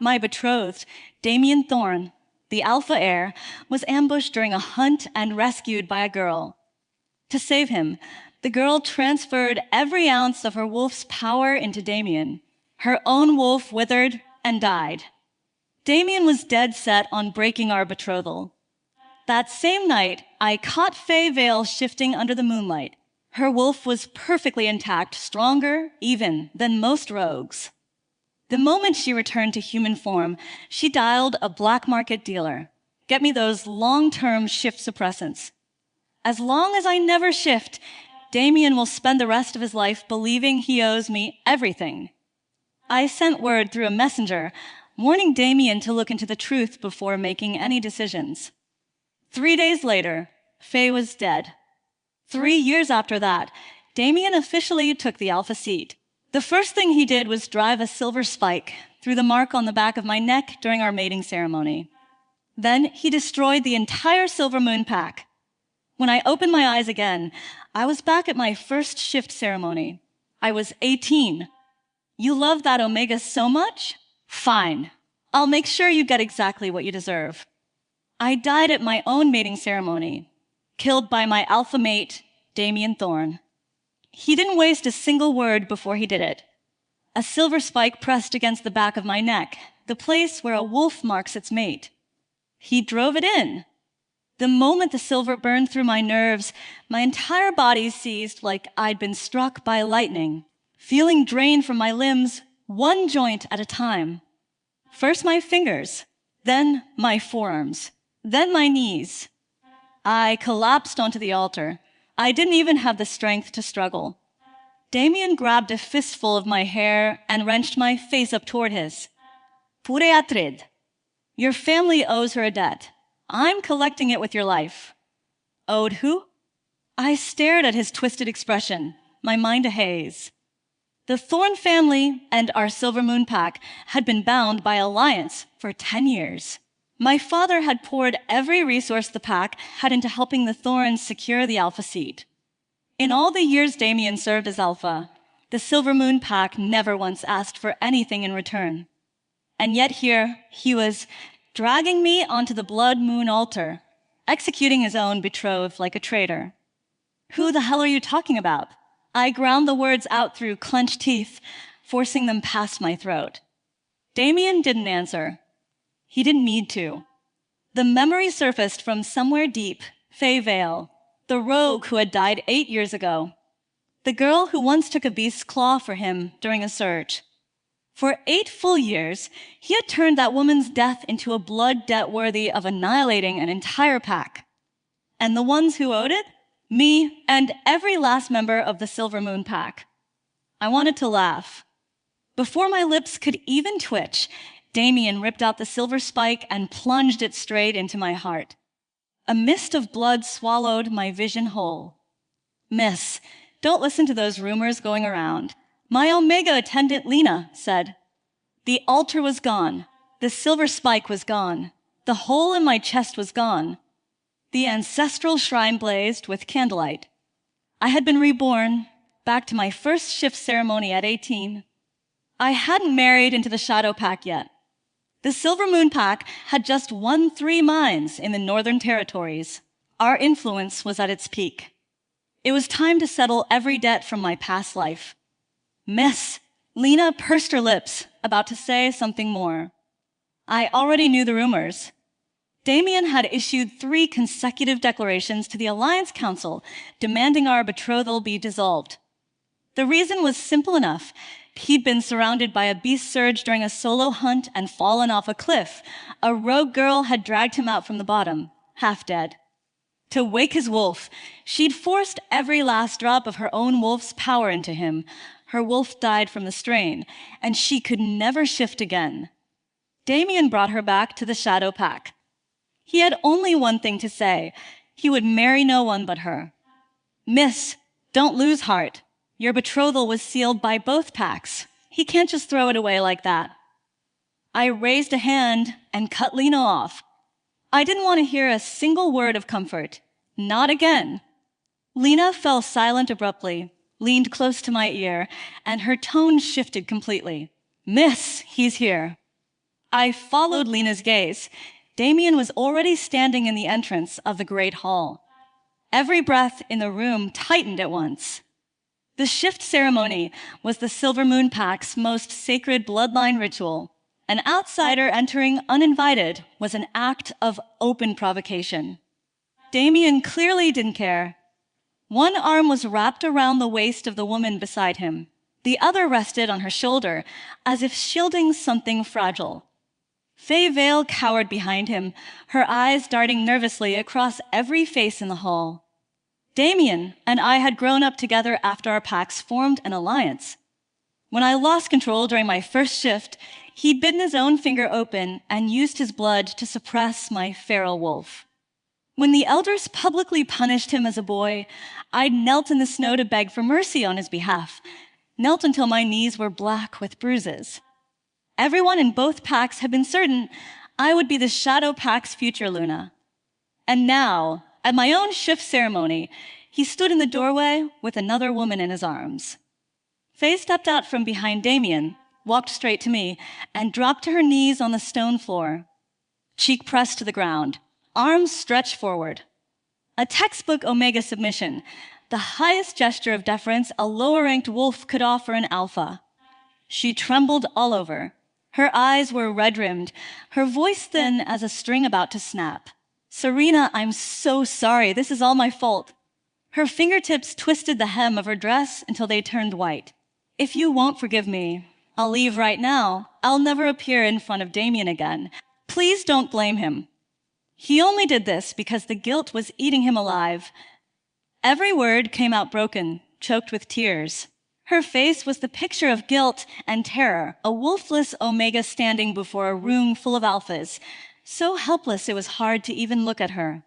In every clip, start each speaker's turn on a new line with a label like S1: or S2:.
S1: my betrothed, Damien Thorne, the alpha heir, was ambushed during a hunt and rescued by a girl. To save him, the girl transferred every ounce of her wolf's power into Damien. Her own wolf withered and died. Damien was dead set on breaking our betrothal. That same night, I caught Faye Vale shifting under the moonlight. Her wolf was perfectly intact, stronger, even, than most rogues. The moment she returned to human form, she dialed a black market dealer. Get me those long-term shift suppressants. As long as I never shift, Damien will spend the rest of his life believing he owes me everything. I sent word through a messenger, warning Damien to look into the truth before making any decisions. 3 days later, Faye was dead. 3 years after that, Damien officially took the alpha seat. The first thing he did was drive a silver spike through the mark on the back of my neck during our mating ceremony. Then he destroyed the entire Silver Moon pack. When I opened my eyes again, I was back at my first shift ceremony. I was 18. You love that Omega so much? Fine. I'll make sure you get exactly what you deserve. I died at my own mating ceremony, killed by my alpha mate, Damien Thorne. He didn't waste a single word before he did it. A silver spike pressed against the back of my neck, the place where a wolf marks its mate. He drove it in. The moment the silver burned through my nerves, my entire body seized like I'd been struck by lightning, feeling drained from my limbs, one joint at a time. First my fingers, then my forearms, then my knees. I collapsed onto the altar. I didn't even have the strength to struggle. Damien grabbed a fistful of my hair and wrenched my face up toward his. Pure atrid. Your family owes her a debt. I'm collecting it with your life. Owed who? I stared at his twisted expression, my mind a haze. The Thorne family and our Silver Moon pack had been bound by alliance for 10 years. My father had poured every resource the pack had into helping the Thorns secure the alpha seat. In all the years Damien served as alpha, the Silver Moon pack never once asked for anything in return. And yet here he was, dragging me onto the blood moon altar, executing his own betrothed like a traitor. Who the hell are you talking about? I ground the words out through clenched teeth, forcing them past my throat. Damien didn't answer. He didn't need to. The memory surfaced from somewhere deep, Faye Vale, the rogue who had died 8 years ago. The girl who once took a beast's claw for him during a search. For 8 full years, he had turned that woman's death into a blood debt worthy of annihilating an entire pack. And the ones who owed it? Me and every last member of the Silver Moon pack. I wanted to laugh. Before my lips could even twitch, Damien ripped out the silver spike and plunged it straight into my heart. A mist of blood swallowed my vision whole. Miss, don't listen to those rumors going around. My Omega attendant Lena said. The altar was gone. The silver spike was gone. The hole in my chest was gone. The ancestral shrine blazed with candlelight. I had been reborn, back to my first shift ceremony at 18. I hadn't married into the Shadow Pack yet. The Silver Moon Pack had just won 3 mines in the Northern Territories. Our influence was at its peak. It was time to settle every debt from my past life. Miss, Lena pursed her lips, about to say something more. I already knew the rumors. Damien had issued 3 consecutive declarations to the Alliance Council, demanding our betrothal be dissolved. The reason was simple enough. He'd been surrounded by a beast surge during a solo hunt and fallen off a cliff. A rogue girl had dragged him out from the bottom, half dead. To wake his wolf, she'd forced every last drop of her own wolf's power into him. Her wolf died from the strain, and she could never shift again. Damien brought her back to the Shadow Pack. He had only one thing to say. He would marry no one but her. Miss, don't lose heart. Your betrothal was sealed by both packs. He can't just throw it away like that. I raised a hand and cut Lena off. I didn't want to hear a single word of comfort. Not again. Lena fell silent abruptly, leaned close to my ear, and her tone shifted completely. Miss, he's here. I followed Lena's gaze. Damien was already standing in the entrance of the great hall. Every breath in the room tightened at once. The shift ceremony was the Silver Moon Pack's most sacred bloodline ritual. An outsider entering uninvited was an act of open provocation. Damien clearly didn't care. One arm was wrapped around the waist of the woman beside him. The other rested on her shoulder, as if shielding something fragile. Faye Vale cowered behind him, her eyes darting nervously across every face in the hall. Damien and I had grown up together after our packs formed an alliance. When I lost control during my first shift, he'd bitten his own finger open and used his blood to suppress my feral wolf. When the elders publicly punished him as a boy, I'd knelt in the snow to beg for mercy on his behalf, knelt until my knees were black with bruises. Everyone in both packs had been certain I would be the Shadow Pack's future Luna. And now, at my own shift ceremony, he stood in the doorway with another woman in his arms. Faye stepped out from behind Damien, walked straight to me, and dropped to her knees on the stone floor. Cheek pressed to the ground, arms stretched forward. A textbook Omega submission, the highest gesture of deference a lower-ranked wolf could offer an alpha. She trembled all over. Her eyes were red-rimmed, her voice thin as a string about to snap. "Serena, I'm so sorry. This is all my fault." Her fingertips twisted the hem of her dress until they turned white. "If you won't forgive me, I'll leave right now. I'll never appear in front of Damien again. Please don't blame him. He only did this because the guilt was eating him alive." Every word came out broken, choked with tears. Her face was the picture of guilt and terror, a wolfless Omega standing before a room full of alphas, so helpless it was hard to even look at her.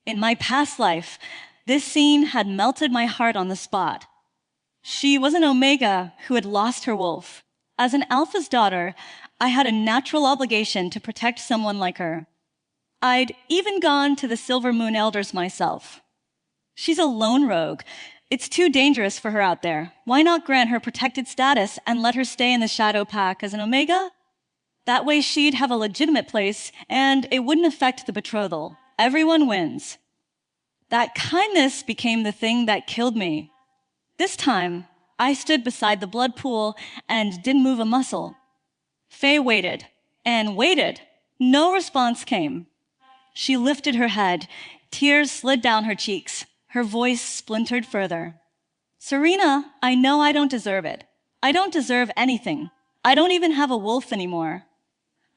S1: In my past life, this scene had melted my heart on the spot. She was an Omega who had lost her wolf. As an alpha's daughter, I had a natural obligation to protect someone like her. I'd even gone to the Silver Moon Elders myself. She's a lone rogue. It's too dangerous for her out there. Why not grant her protected status and let her stay in the Shadow Pack as an Omega? That way she'd have a legitimate place, and it wouldn't affect the betrothal. Everyone wins. That kindness became the thing that killed me. This time, I stood beside the blood pool and didn't move a muscle. Faye waited, and waited. No response came. She lifted her head. Tears slid down her cheeks. Her voice splintered further. "Serena, I know I don't deserve it. I don't deserve anything. I don't even have a wolf anymore.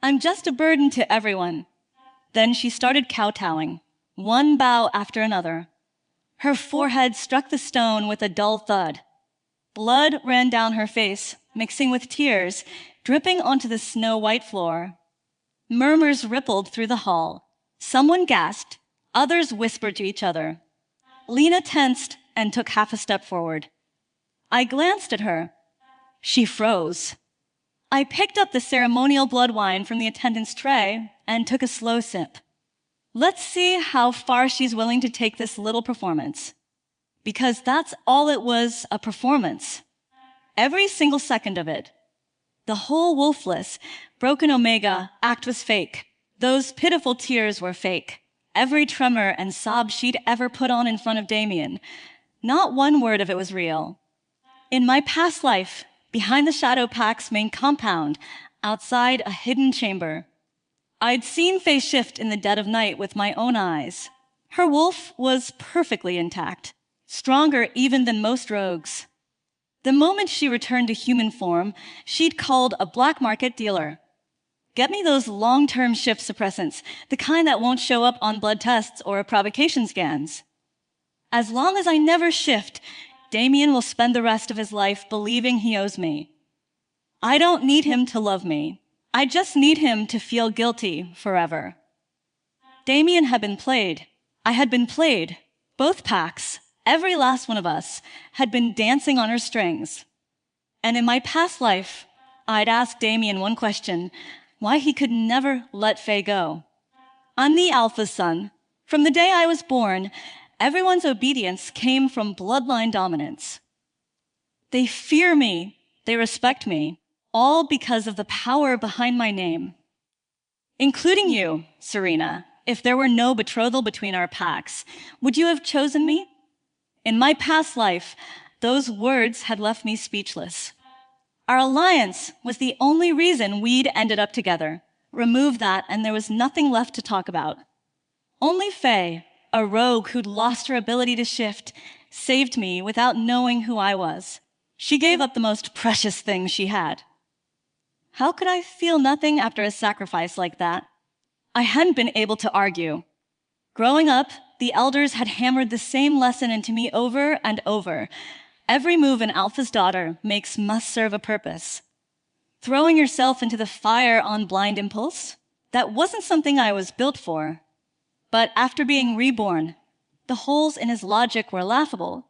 S1: I'm just a burden to everyone." Then she started kowtowing, one bow after another. Her forehead struck the stone with a dull thud. Blood ran down her face, mixing with tears, dripping onto the snow-white floor. Murmurs rippled through the hall. Someone gasped. Others whispered to each other. Lena tensed and took half a step forward. I glanced at her. She froze. I picked up the ceremonial blood wine from the attendant's tray and took a slow sip. Let's see how far she's willing to take this little performance. Because that's all it was, a performance. Every single second of it. The whole wolfless, broken Omega act was fake. Those pitiful tears were fake. Every tremor and sob she'd ever put on in front of Damien. Not one word of it was real. In my past life, behind the Shadow Pack's main compound, outside a hidden chamber, I'd seen Faye shift in the dead of night with my own eyes. Her wolf was perfectly intact, stronger even than most rogues. The moment she returned to human form, she'd called a black market dealer. "Get me those long-term shift suppressants, the kind that won't show up on blood tests or provocation scans. As long as I never shift, Damien will spend the rest of his life believing he owes me. I don't need him to love me. I just need him to feel guilty forever." Damien had been played. I had been played. Both packs, every last one of us, had been dancing on her strings. And in my past life, I'd asked Damien one question: why he could never let Faye go. I'm the alpha's son. From the day I was born, everyone's obedience came from bloodline dominance. They fear me, they respect me, all because of the power behind my name. Including you, Serena. If there were no betrothal between our packs, would you have chosen me? In my past life, those words had left me speechless. Our alliance was the only reason we'd ended up together. Remove that, and there was nothing left to talk about. Only Faye, a rogue who'd lost her ability to shift, saved me without knowing who I was. She gave up the most precious thing she had. How could I feel nothing after a sacrifice like that? I hadn't been able to argue. Growing up, the elders had hammered the same lesson into me over and over. Every move an alpha's daughter makes must serve a purpose. Throwing yourself into the fire on blind impulse? That wasn't something I was built for. But after being reborn, the holes in his logic were laughable.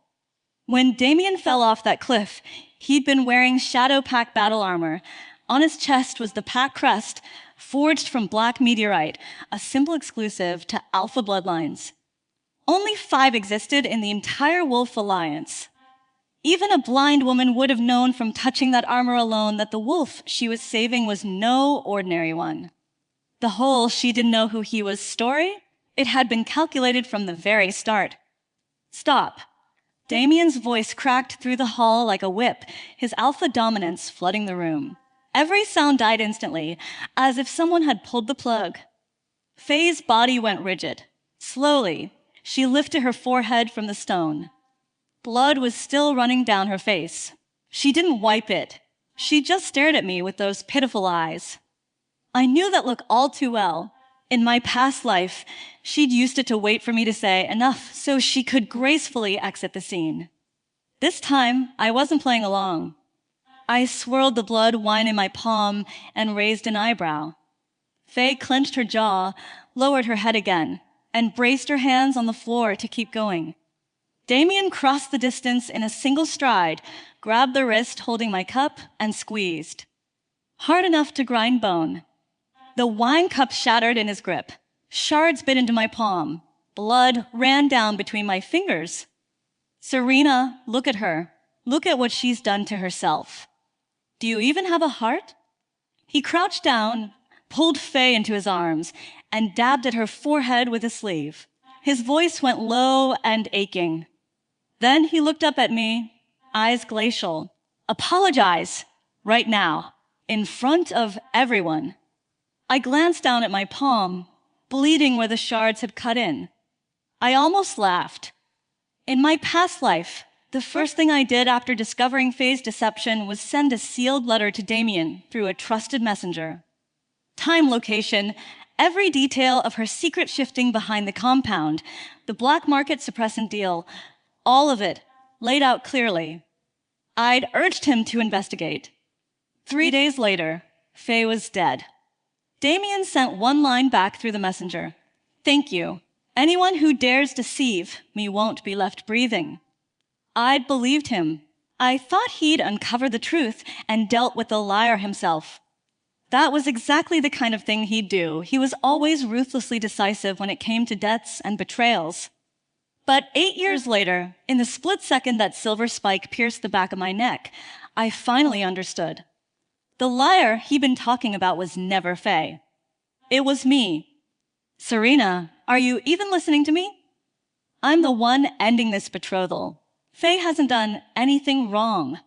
S1: When Damien fell off that cliff, he'd been wearing Shadow Pack battle armor. On his chest was the pack crest, forged from black meteorite, a simple exclusive to alpha bloodlines. Only 5 existed in the entire Wolf Alliance. Even a blind woman would have known from touching that armor alone that the wolf she was saving was no ordinary one. The whole "she didn't know who he was" story? It had been calculated from the very start. Stop. Damien's voice cracked through the hall like a whip, his alpha dominance flooding the room. Every sound died instantly, as if someone had pulled the plug. Faye's body went rigid. Slowly, she lifted her forehead from the stone. Blood was still running down her face. She didn't wipe it. She just stared at me with those pitiful eyes. I knew that look all too well. In my past life, she'd used it to wait for me to say enough so she could gracefully exit the scene. This time, I wasn't playing along. I swirled the blood wine in my palm and raised an eyebrow. Faye clenched her jaw, lowered her head again, and braced her hands on the floor to keep going. Damien crossed the distance in a single stride, grabbed the wrist holding my cup, and squeezed. Hard enough to grind bone. The wine cup shattered in his grip. Shards bit into my palm. Blood ran down between my fingers. Serena, look at her. Look at what she's done to herself. Do you even have a heart? He crouched down, pulled Faye into his arms, and dabbed at her forehead with a sleeve. His voice went low and aching. Then he looked up at me, eyes glacial. Apologize, right now, in front of everyone. I glanced down at my palm, bleeding where the shards had cut in. I almost laughed. In my past life, the first thing I did after discovering Faye's deception was send a sealed letter to Damien through a trusted messenger. Time, location, every detail of her secret shifting behind the compound, the black market suppressant deal, all of it laid out clearly. I'd urged him to investigate. 3 days later, Faye was dead. Damien sent one line back through the messenger. Thank you. Anyone who dares deceive me won't be left breathing. I'd believed him. I thought he'd uncovered the truth and dealt with the liar himself. That was exactly the kind of thing he'd do. He was always ruthlessly decisive when it came to debts and betrayals. But 8 years later, in the split second that silver spike pierced the back of my neck, I finally understood. The liar he'd been talking about was never Faye. It was me. Serena, are you even listening to me? I'm the one ending this betrothal. Faye hasn't done anything wrong.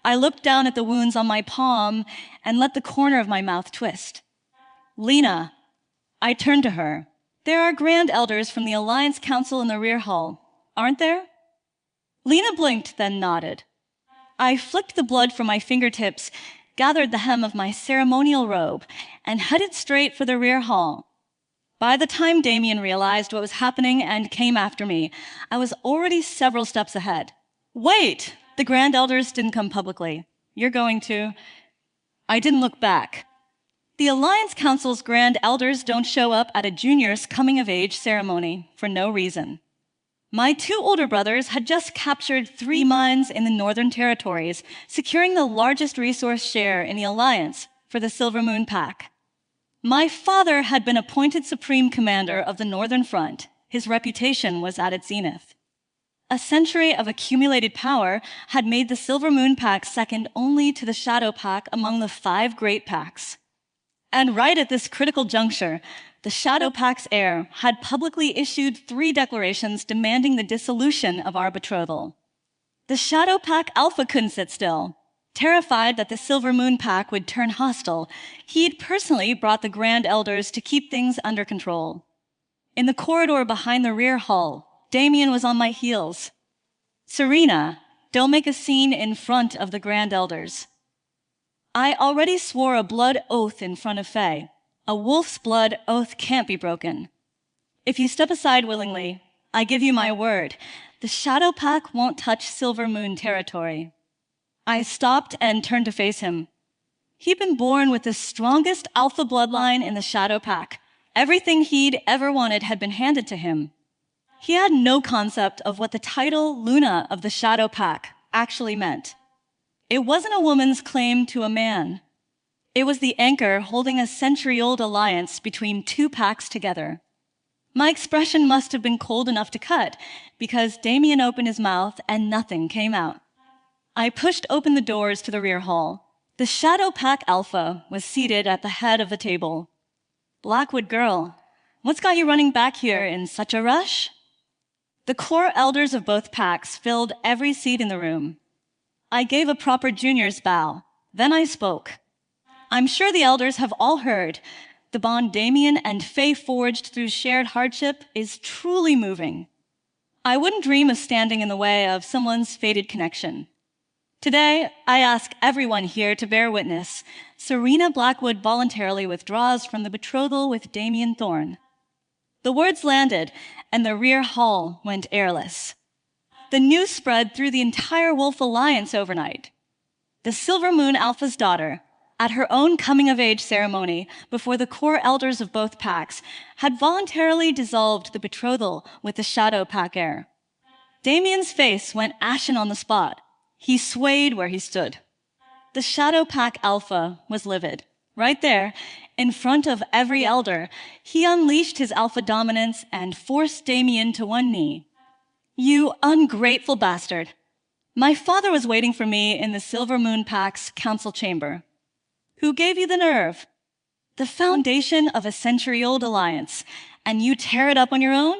S1: I looked down at the wounds on my palm and let the corner of my mouth twist. Lena. I turned to her. There are grand elders from the Alliance Council in the rear hall, aren't there? Lena blinked, then nodded. I flicked the blood from my fingertips, gathered the hem of my ceremonial robe, and headed straight for the rear hall. By the time Damien realized what was happening and came after me, I was already several steps ahead. Wait! The Grand Elders didn't come publicly. You're going to... I didn't look back. The Alliance Council's Grand Elders don't show up at a junior's coming-of-age ceremony for no reason. My 2 older brothers had just captured 3 mines in the Northern Territories, securing the largest resource share in the Alliance for the Silver Moon Pack. My father had been appointed Supreme Commander of the Northern Front. His reputation was at its zenith. A century of accumulated power had made the Silver Moon Pack second only to the Shadow Pack among the 5 great packs. And right at this critical juncture, the Shadow Pack's heir had publicly issued 3 declarations demanding the dissolution of our betrothal. The Shadow Pack Alpha couldn't sit still. Terrified that the Silver Moon Pack would turn hostile, he'd personally brought the Grand Elders to keep things under control. In the corridor behind the rear hall, Damien was on my heels. "Serena, don't make a scene in front of the Grand Elders." I already swore a blood oath in front of Faye. A wolf's blood oath can't be broken. If you step aside willingly, I give you my word, the Shadow Pack won't touch Silver Moon territory. I stopped and turned to face him. He'd been born with the strongest alpha bloodline in the Shadow Pack. Everything he'd ever wanted had been handed to him. He had no concept of what the title Luna of the Shadow Pack actually meant. It wasn't a woman's claim to a man. It was the anchor holding a century-old alliance between 2 packs together. My expression must have been cold enough to cut, because Damien opened his mouth and nothing came out. I pushed open the doors to the rear hall. The Shadow Pack Alpha was seated at the head of the table. "Blackwood girl, what's got you running back here in such a rush?" The core elders of both packs filled every seat in the room. I gave a proper junior's bow. Then I spoke. "I'm sure the elders have all heard. The bond Damien and Faye forged through shared hardship is truly moving. I wouldn't dream of standing in the way of someone's fated connection. Today, I ask everyone here to bear witness. Serena Blackwood voluntarily withdraws from the betrothal with Damien Thorne." The words landed, and the rear hall went airless. The news spread through the entire Wolf Alliance overnight. The Silver Moon Alpha's daughter, at her own coming-of-age ceremony before the core elders of both packs, had voluntarily dissolved the betrothal with the Shadow Pack heir. Damien's face went ashen on the spot. He swayed where he stood. The Shadow Pack Alpha was livid. Right there, in front of every elder, he unleashed his alpha dominance and forced Damien to one knee. "You ungrateful bastard. My father was waiting for me in the Silver Moon Pack's council chamber. Who gave you the nerve? The foundation of a century-old alliance, and you tear it up on your own?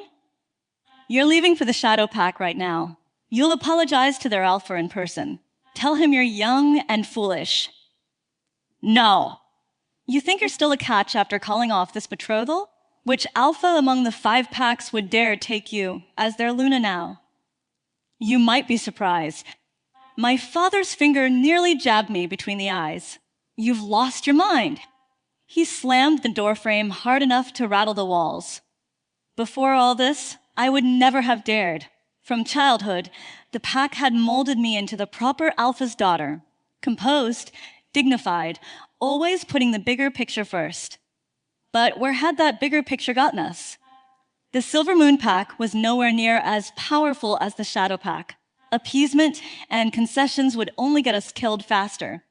S1: You're leaving for the Shadow Pack right now. You'll apologize to their alpha in person. Tell him you're young and foolish." "No. You think you're still a catch after calling off this betrothal? Which alpha among the 5 packs would dare take you as their Luna now? You might be surprised. My father's finger nearly jabbed me between the eyes. You've lost your mind." He slammed the doorframe hard enough to rattle the walls. "Before all this, I would never have dared. From childhood, the pack had molded me into the proper alpha's daughter. Composed, dignified, always putting the bigger picture first. But where had that bigger picture gotten us? The Silver Moon Pack was nowhere near as powerful as the Shadow Pack. Appeasement and concessions would only get us killed faster.